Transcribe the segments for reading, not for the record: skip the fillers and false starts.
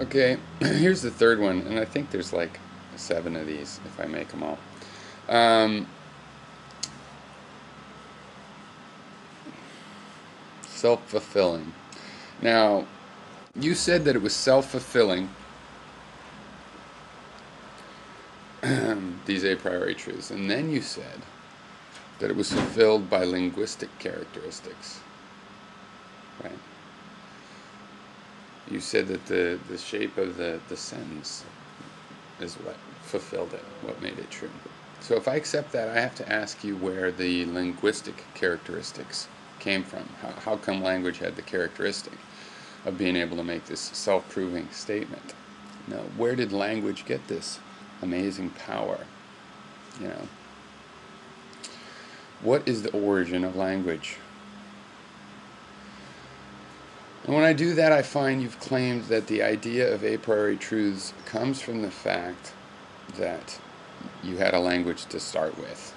Okay, here's the third one, and I think there's like 7 of these if I make them all. Um, Self-fulfilling. Now, you said that it was self-fulfilling, these a priori truths, and then you said that it was fulfilled by linguistic characteristics, right? You said that the shape of the sentence is what fulfilled it, what made it true. So if I accept that, I have to ask you where the linguistic characteristics came from. How come language had the characteristic of being able to make this self-proving statement? Now, where did language get this amazing power? You know, what is the origin of language? And when I do that, I find you've claimed that the idea of a priori truths comes from the fact that you had a language to start with.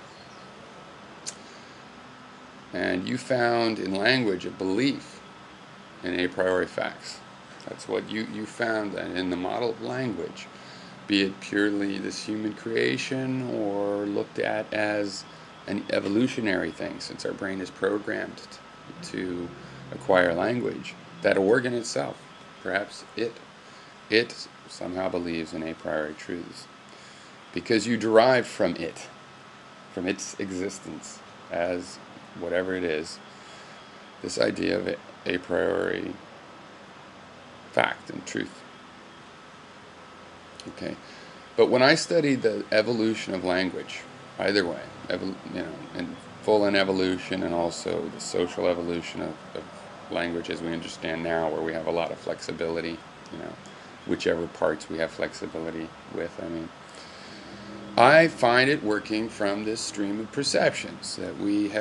And you found in language a belief in a priori facts. That's what you found in the model of language, be it purely this human creation or looked at as an evolutionary thing, since our brain is programmed to acquire language. That organ itself, perhaps it somehow believes in a priori truths because you derive from it, from its existence as whatever it is, this idea of a priori fact and truth. Okay, but when I studied the evolution of language, either way, and full in evolution and also the social evolution of language as we understand now, where we have a lot of flexibility, whichever parts we have flexibility with, I find it working from this stream of perceptions that we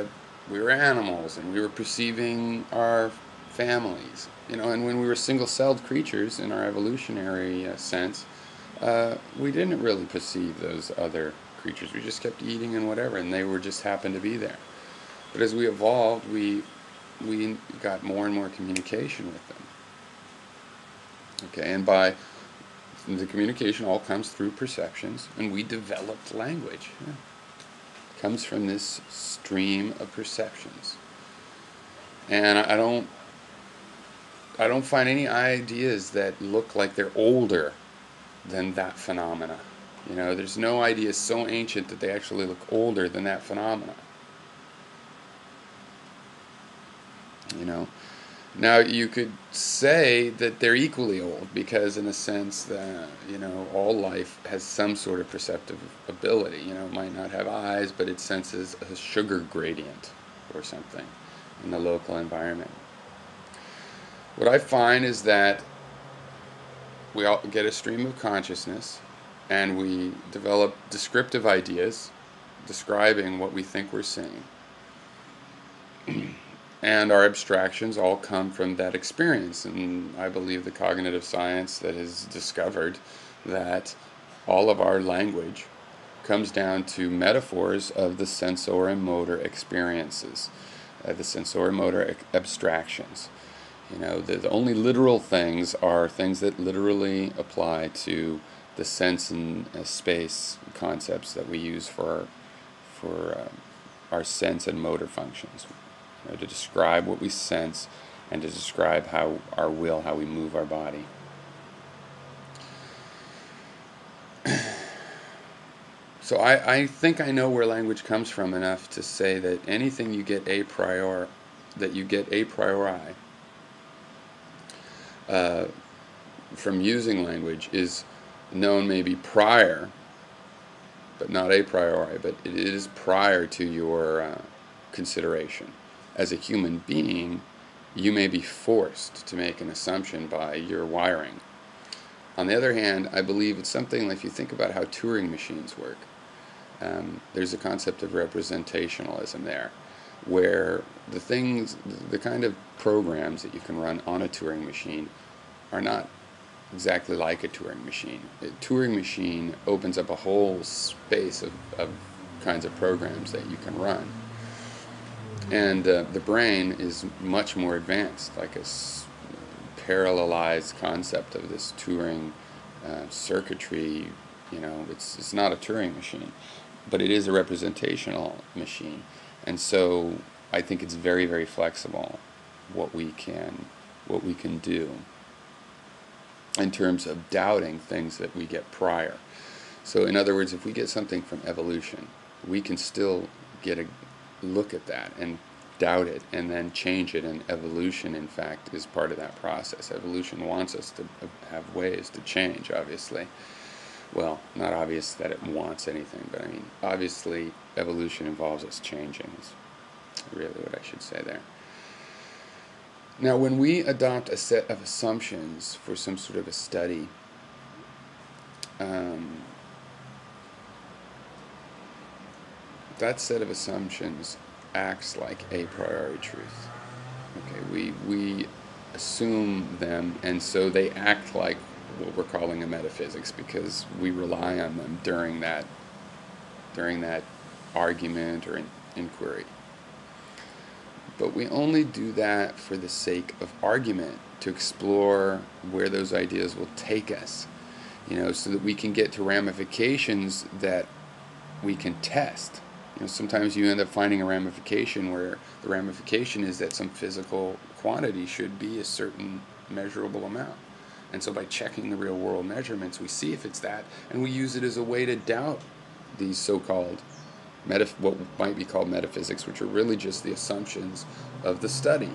were animals and we were perceiving our families, and when we were single-celled creatures in our evolutionary sense, we didn't really perceive those other creatures. We just kept eating and whatever, and they were just happened to be there. But as we evolved, we got more and more communication with them. Okay, and by the communication all comes through perceptions, and we developed language. Yeah. It comes from this stream of perceptions, and I don't find any ideas that look like they're older than that phenomena. There's no idea so ancient that they actually look older than that phenomena. Now you could say that they're equally old because, in a sense, that all life has some sort of perceptive ability. It might not have eyes, but it senses a sugar gradient or something in the local environment. What I find is that we all get a stream of consciousness, and we develop descriptive ideas describing what we think we're seeing. And our abstractions all come from that experience. And I believe the cognitive science that has discovered that all of our language comes down to metaphors of the sensori-motor experiences, the sensori-motor abstractions. The only literal things are things that literally apply to the sense and space concepts that we use for our sense and motor functions. To describe what we sense and to describe how we move our body. So I think I know where language comes from enough to say that anything you get a priori, from using language is known maybe prior, but not a priori, but it is prior to your consideration. As a human being, you may be forced to make an assumption by your wiring. On the other hand, I believe it's something like, if you think about how Turing machines work, there's a concept of representationalism there, where the kind of programs that you can run on a Turing machine are not exactly like a Turing machine. A Turing machine opens up a whole space of kinds of programs that you can run. And the brain is much more advanced, like a parallelized concept of this Turing circuitry. It's not a Turing machine, but it is a representational machine, and so I think it's very, very flexible what we can do in terms of doubting things that we get prior. So in other words, if we get something from evolution, we can still get a look at that and doubt it and then change it, and evolution, in fact, is part of that process. Evolution wants us to have ways to change, obviously. Well, not obvious that it wants anything, but I mean, obviously, evolution involves us changing, is really what I should say there. Now, when we adopt a set of assumptions for some sort of a study, that set of assumptions acts like a priori truth. Okay, we assume them, and so they act like what we're calling a metaphysics because we rely on them during that argument or inquiry. But we only do that for the sake of argument, to explore where those ideas will take us, so that we can get to ramifications that we can test. Sometimes you end up finding a ramification where the ramification is that some physical quantity should be a certain measurable amount. And so by checking the real world measurements, we see if it's that, and we use it as a way to doubt these so-called what might be called metaphysics, which are really just the assumptions of the study.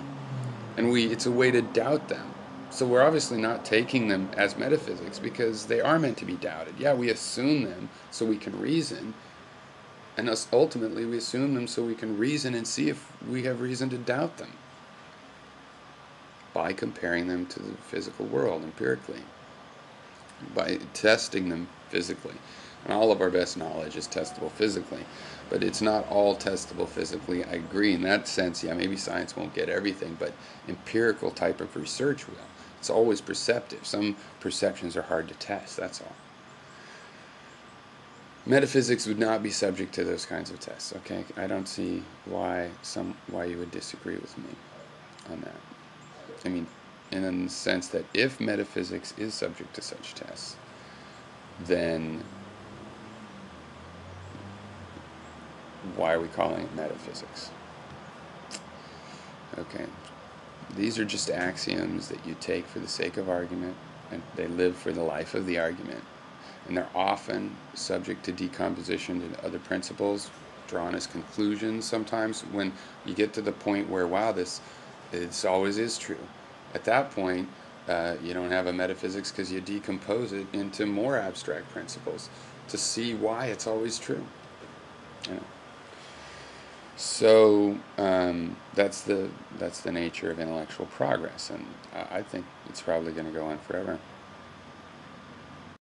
And it's a way to doubt them. So we're obviously not taking them as metaphysics because they are meant to be doubted. Yeah, we assume them so we can reason, and ultimately we assume them so we can reason and see if we have reason to doubt them by comparing them to the physical world empirically, by testing them physically. And all of our best knowledge is testable physically, but it's not all testable physically. I agree in that sense. Yeah, maybe science won't get everything, but empirical type of research will. It's always perceptive. Some perceptions are hard to test, that's all. Metaphysics would not be subject to those kinds of tests, okay? I don't see why you would disagree with me on that. I mean, in the sense that if metaphysics is subject to such tests, then why are we calling it metaphysics? Okay, these are just axioms that you take for the sake of argument, and they live for the life of the argument. And they're often subject to decomposition into other principles, drawn as conclusions sometimes when you get to the point where, wow, this always is true. At that point, you don't have a metaphysics because you decompose it into more abstract principles to see why it's always true. So that's the nature of intellectual progress, and I think it's probably going to go on forever.